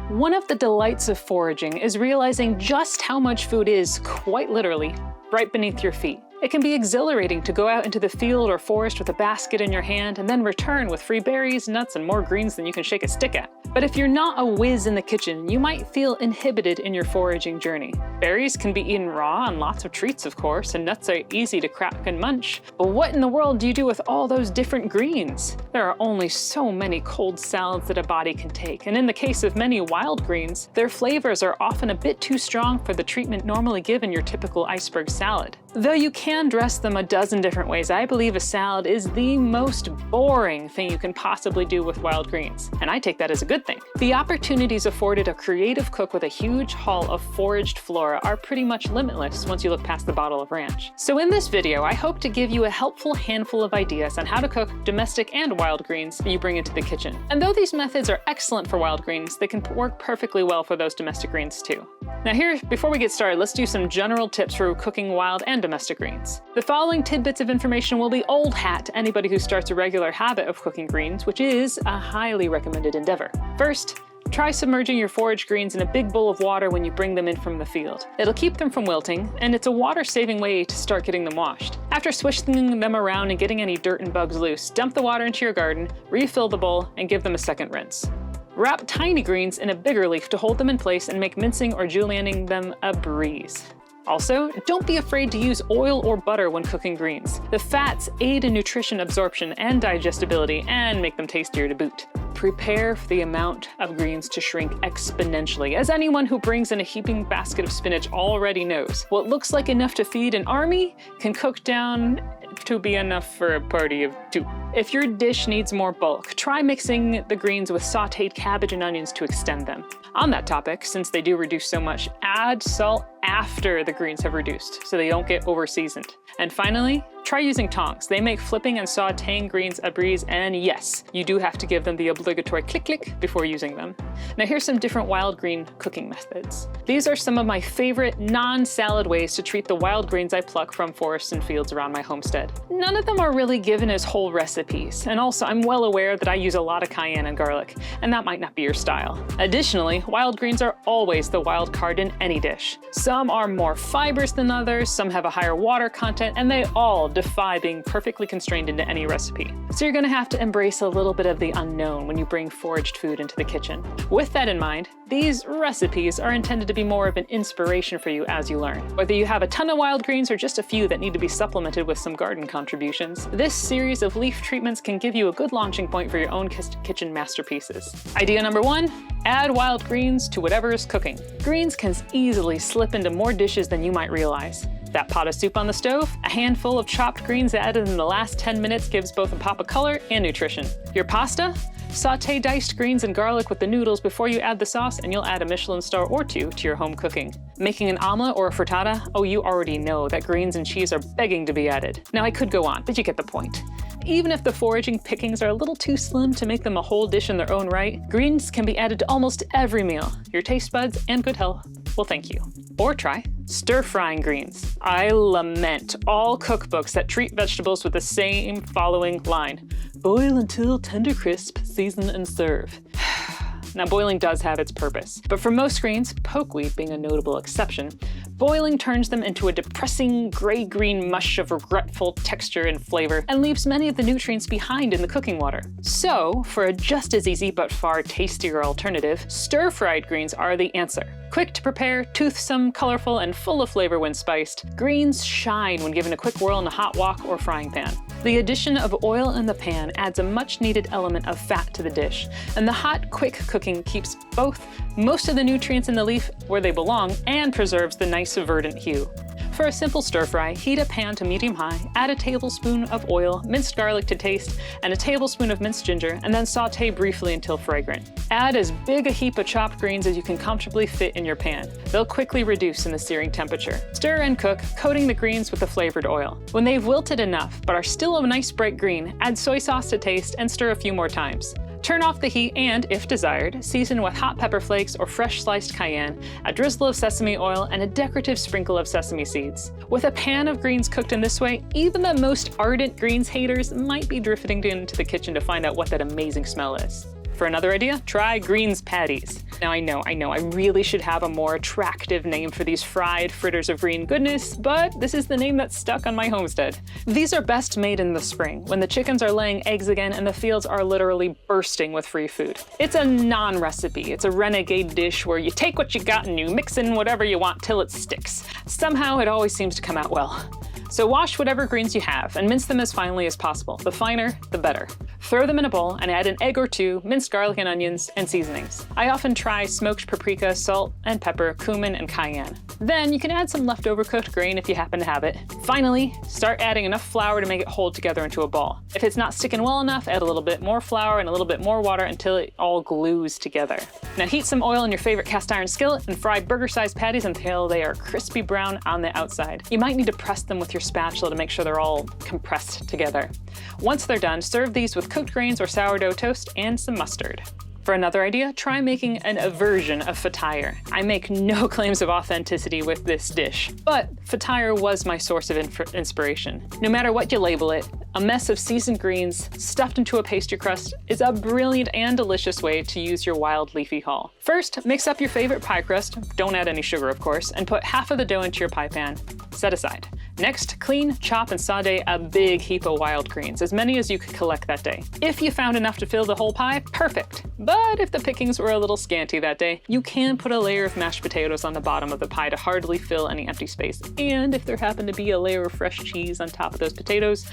One of the delights of foraging is realizing just how much food is, quite literally, right beneath your feet. It can be exhilarating to go out into the field or forest with a basket in your hand and then return with free berries, nuts, and more greens than you can shake a stick at. But if you're not a whiz in the kitchen, you might feel inhibited in your foraging journey. Berries can be eaten raw and lots of treats, of course, and nuts are easy to crack and munch. But what in the world do you do with all those different greens? There are only so many cold salads that a body can take, and in the case of many wild greens, their flavors are often a bit too strong for the treatment normally given your typical iceberg salad. Though you can dress them a dozen different ways, I believe a salad is the most boring thing you can possibly do with wild greens, and I take that as a good thing. The opportunities afforded a creative cook with a huge haul of foraged flora are pretty much limitless once you look past the bottle of ranch. So in this video, I hope to give you a helpful handful of ideas on how to cook domestic and wild greens that you bring into the kitchen. And though these methods are excellent for wild greens, they can work perfectly well for those domestic greens too. Now here, before we get started, let's do some general tips for cooking wild and domestic greens. The following tidbits of information will be old hat to anybody who starts a regular habit of cooking greens, which is a highly recommended endeavor. First, try submerging your forage greens in a big bowl of water when you bring them in from the field. It'll keep them from wilting, and it's a water-saving way to start getting them washed. After swishing them around and getting any dirt and bugs loose, dump the water into your garden, refill the bowl, and give them a second rinse. Wrap tiny greens in a bigger leaf to hold them in place and make mincing or julienning them a breeze. Also, don't be afraid to use oil or butter when cooking greens. The fats aid in nutrition absorption and digestibility and make them tastier to boot. Prepare for the amount of greens to shrink exponentially. As anyone who brings in a heaping basket of spinach already knows, what looks like enough to feed an army can cook down to be enough for a party of two. If your dish needs more bulk, try mixing the greens with sauteed cabbage and onions to extend them. On that topic, since they do reduce so much, add salt after the greens have reduced so they don't get over-seasoned. And finally, try using tongs. They make flipping and sauteing greens a breeze, and yes, you do have to give them the obligatory click-click before using them. Now here's some different wild green cooking methods. These are some of my favorite non-salad ways to treat the wild greens I pluck from forests and fields around my homestead. None of them are really given as whole recipes, and also I'm well aware that I use a lot of cayenne and garlic, and that might not be your style. Additionally, wild greens are always the wild card in any dish. Some are more fibrous than others, some have a higher water content, and they all defy being perfectly constrained into any recipe. So you're gonna have to embrace a little bit of the unknown when you bring foraged food into the kitchen. With that in mind, these recipes are intended to be more of an inspiration for you as you learn. Whether you have a ton of wild greens or just a few that need to be supplemented with some garden contributions, this series of leaf treatments can give you a good launching point for your own kitchen masterpieces. Idea number 1, add wild greens to whatever is cooking. Greens can easily slip into more dishes than you might realize. That pot of soup on the stove, a handful of chopped greens added in the last 10 minutes gives both a pop of color and nutrition. Your pasta? Saute diced greens and garlic with the noodles before you add the sauce, and you'll add a Michelin star or two to your home cooking. Making an omelet or a frittata? Oh, you already know that greens and cheese are begging to be added. Now I could go on, but you get the point. Even if the foraging pickings are a little too slim to make them a whole dish in their own right, greens can be added to almost every meal. Your taste buds and good health will thank you. Or try stir-frying greens. I lament all cookbooks that treat vegetables with the same following line: boil until tender crisp, season and serve. Now boiling does have its purpose, but for most greens, pokeweed being a notable exception, boiling turns them into a depressing gray-green mush of regretful texture and flavor and leaves many of the nutrients behind in the cooking water. So, for a just as easy but far tastier alternative, stir-fried greens are the answer. Quick to prepare, toothsome, colorful, and full of flavor when spiced, greens shine when given a quick whirl in a hot wok or frying pan. The addition of oil in the pan adds a much-needed element of fat to the dish, and the hot, quick cooking keeps most of the nutrients in the leaf where they belong and preserves the nice verdant hue. For a simple stir-fry, heat a pan to medium-high, add a tablespoon of oil, minced garlic to taste, and a tablespoon of minced ginger, and then saute briefly until fragrant. Add as big a heap of chopped greens as you can comfortably fit in your pan. They'll quickly reduce in the searing temperature. Stir and cook, coating the greens with the flavored oil. When they've wilted enough, but are still a nice bright green, add soy sauce to taste and stir a few more times. Turn off the heat and, if desired, season with hot pepper flakes or fresh sliced cayenne, a drizzle of sesame oil, and a decorative sprinkle of sesame seeds. With a pan of greens cooked in this way, even the most ardent greens haters might be drifting into the kitchen to find out what that amazing smell is. For another idea, try greens patties. Now I know, I really should have a more attractive name for these fried fritters of green goodness, but this is the name that's stuck on my homestead. These are best made in the spring, when the chickens are laying eggs again and the fields are literally bursting with free food. It's a non-recipe, it's a renegade dish where you take what you got and you mix in whatever you want till it sticks. Somehow it always seems to come out well. So wash whatever greens you have and mince them as finely as possible. The finer, the better. Throw them in a bowl and add an egg or two, minced garlic and onions, and seasonings. I often try smoked paprika, salt and pepper, cumin, and cayenne. Then you can add some leftover cooked grain if you happen to have it. Finally, start adding enough flour to make it hold together into a ball. If it's not sticking well enough, add a little bit more flour and a little bit more water until it all glues together. Now heat some oil in your favorite cast iron skillet and fry burger-sized patties until they are crispy brown on the outside. You might need to press them with your spatula to make sure they're all compressed together. Once they're done, serve these with cooked grains or sourdough toast and some mustard. For another idea, try making a version of Fatayer. I make no claims of authenticity with this dish, but Fatayer was my source of inspiration. No matter what you label it, a mess of seasoned greens stuffed into a pastry crust is a brilliant and delicious way to use your wild leafy haul. First, mix up your favorite pie crust, don't add any sugar of course, and put half of the dough into your pie pan. Set aside. Next, clean, chop, and saute a big heap of wild greens, as many as you could collect that day. If you found enough to fill the whole pie, perfect. But if the pickings were a little scanty that day, you can put a layer of mashed potatoes on the bottom of the pie to hardly fill any empty space. And if there happened to be a layer of fresh cheese on top of those potatoes,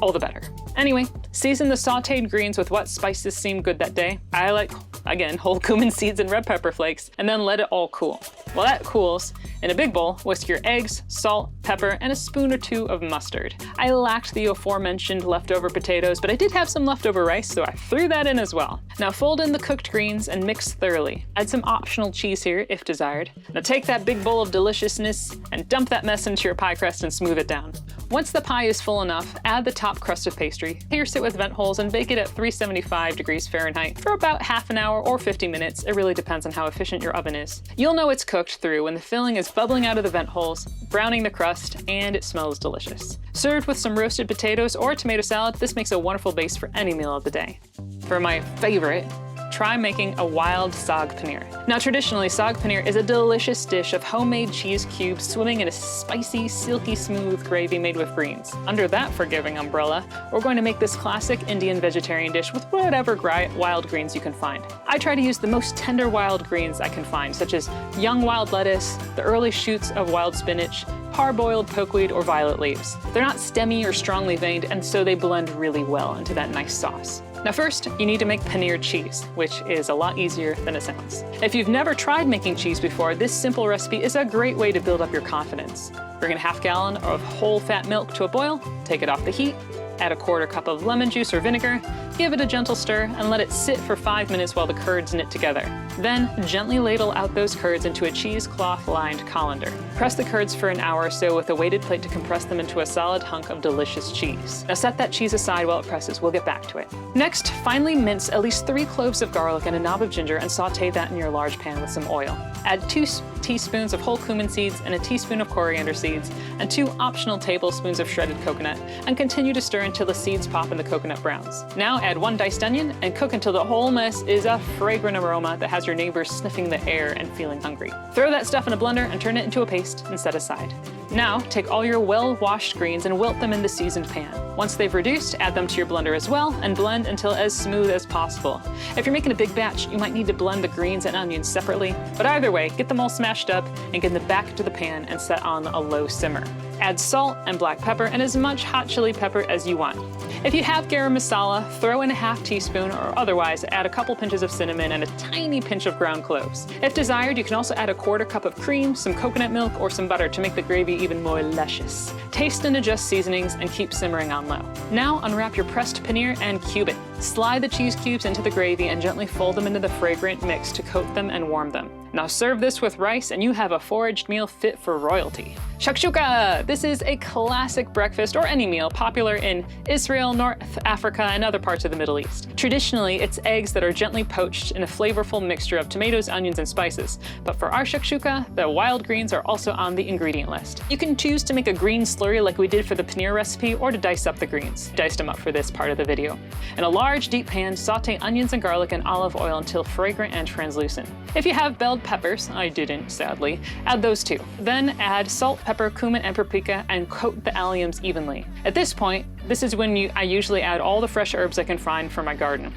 all the better. Anyway, season the sauteed greens with what spices seem good that day. I like, again, whole cumin seeds and red pepper flakes, and then let it all cool. While that cools, in a big bowl, whisk your eggs, salt, pepper, and a spoon or two of mustard. I lacked the aforementioned leftover potatoes, but I did have some leftover rice, so I threw that in as well. Now fold in the cooked greens and mix thoroughly. Add some optional cheese here, if desired. Now take that big bowl of deliciousness and dump that mess into your pie crust and smooth it down. Once the pie is full enough, add the top crust of pastry, pierce it with vent holes, and bake it at 375 degrees Fahrenheit for about half an hour or 50 minutes. It really depends on how efficient your oven is. You'll know it's cooked through when the filling is bubbling out of the vent holes, browning the crust, and it smells delicious. Served with some roasted potatoes or tomato salad, this makes a wonderful base for any meal of the day. For my favorite, try making a wild Saag paneer. Now traditionally, Saag paneer is a delicious dish of homemade cheese cubes swimming in a spicy, silky smooth gravy made with greens. Under that forgiving umbrella, we're going to make this classic Indian vegetarian dish with whatever wild greens you can find. I try to use the most tender wild greens I can find, such as young wild lettuce, the early shoots of wild spinach, parboiled pokeweed, or violet leaves. They're not stemmy or strongly veined, and so they blend really well into that nice sauce. Now first, you need to make paneer cheese, which is a lot easier than it sounds. If you've never tried making cheese before, this simple recipe is a great way to build up your confidence. Bring a half gallon of whole fat milk to a boil, take it off the heat, add a quarter cup of lemon juice or vinegar, give it a gentle stir, and let it sit for 5 minutes while the curds knit together. Then, gently ladle out those curds into a cheesecloth-lined colander. Press the curds for an hour or so with a weighted plate to compress them into a solid hunk of delicious cheese. Now set that cheese aside while it presses. We'll get back to it. Next, finely mince at least 3 cloves of garlic and a knob of ginger and saute that in your large pan with some oil. Add 2 teaspoons of whole cumin seeds and a teaspoon of coriander seeds and 2 optional tablespoons of shredded coconut, and continue to stir until the seeds pop and the coconut browns. Now add 1 diced onion and cook until the whole mess is a fragrant aroma that has your neighbors sniffing the air and feeling hungry. Throw that stuff in a blender and turn it into a paste and set aside. Now take all your well-washed greens and wilt them in the seasoned pan. Once they've reduced, add them to your blender as well and blend until as smooth as possible. If you're making a big batch, you might need to blend the greens and onions separately, but either way, get them all smashed up and get them back into the pan and set on a low simmer. Add salt and black pepper and as much hot chili pepper as you want. If you have garam masala, throw in a half teaspoon, or otherwise add a couple pinches of cinnamon and a tiny pinch of ground cloves. If desired, you can also add a quarter cup of cream, some coconut milk, or some butter to make the gravy even more luscious. Taste and adjust seasonings and keep simmering on low. Now unwrap your pressed paneer and cube it. Slide the cheese cubes into the gravy and gently fold them into the fragrant mix to coat them and warm them. Now serve this with rice and you have a foraged meal fit for royalty. Shakshuka! This is a classic breakfast or any meal popular in Israel, North Africa, and other parts of the Middle East. Traditionally, it's eggs that are gently poached in a flavorful mixture of tomatoes, onions, and spices. But for our shakshuka, the wild greens are also on the ingredient list. You can choose to make a green slurry like we did for the paneer recipe, or to dice up the greens. Diced them up for this part of the video. In a large large, deep pan, sauté onions and garlic in olive oil until fragrant and translucent. If you have belled peppers, I didn't sadly, add those too. Then add salt, pepper, cumin, and paprika and coat the alliums evenly. At this point, this is when I usually add all the fresh herbs I can find from my garden.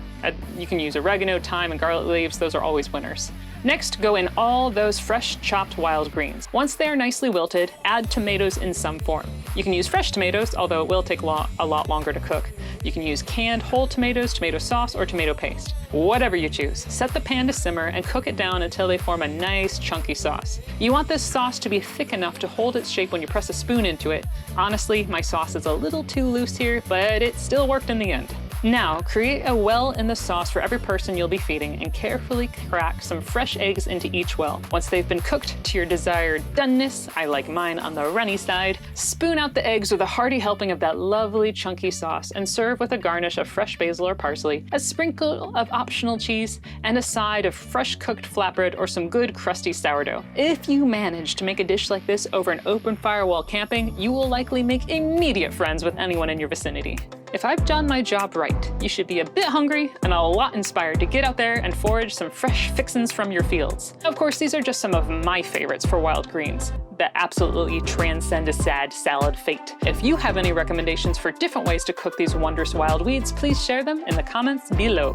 You can use oregano, thyme, and garlic leaves. Those are always winners. Next, go in all those fresh chopped wild greens. Once they are nicely wilted, add tomatoes in some form. You can use fresh tomatoes, although it will take a lot longer to cook. You can use canned whole tomatoes, tomato sauce, or tomato paste. Whatever you choose. Set the pan to simmer and cook it down until they form a nice chunky sauce. You want this sauce to be thick enough to hold its shape when you press a spoon into it. Honestly, my sauce is a little too loose here, but it still worked in the end. Now, create a well in the sauce for every person you'll be feeding and carefully crack some fresh eggs into each well. Once they've been cooked to your desired doneness, I like mine on the runny side, spoon out the eggs with a hearty helping of that lovely chunky sauce and serve with a garnish of fresh basil or parsley, a sprinkle of optional cheese, and a side of fresh cooked flatbread or some good crusty sourdough. If you manage to make a dish like this over an open fire while camping, you will likely make immediate friends with anyone in your vicinity. If I've done my job right, you should be a bit hungry and a lot inspired to get out there and forage some fresh fixins from your fields. Of course, these are just some of my favorites for wild greens that absolutely transcend a sad salad fate. If you have any recommendations for different ways to cook these wondrous wild weeds, please share them in the comments below.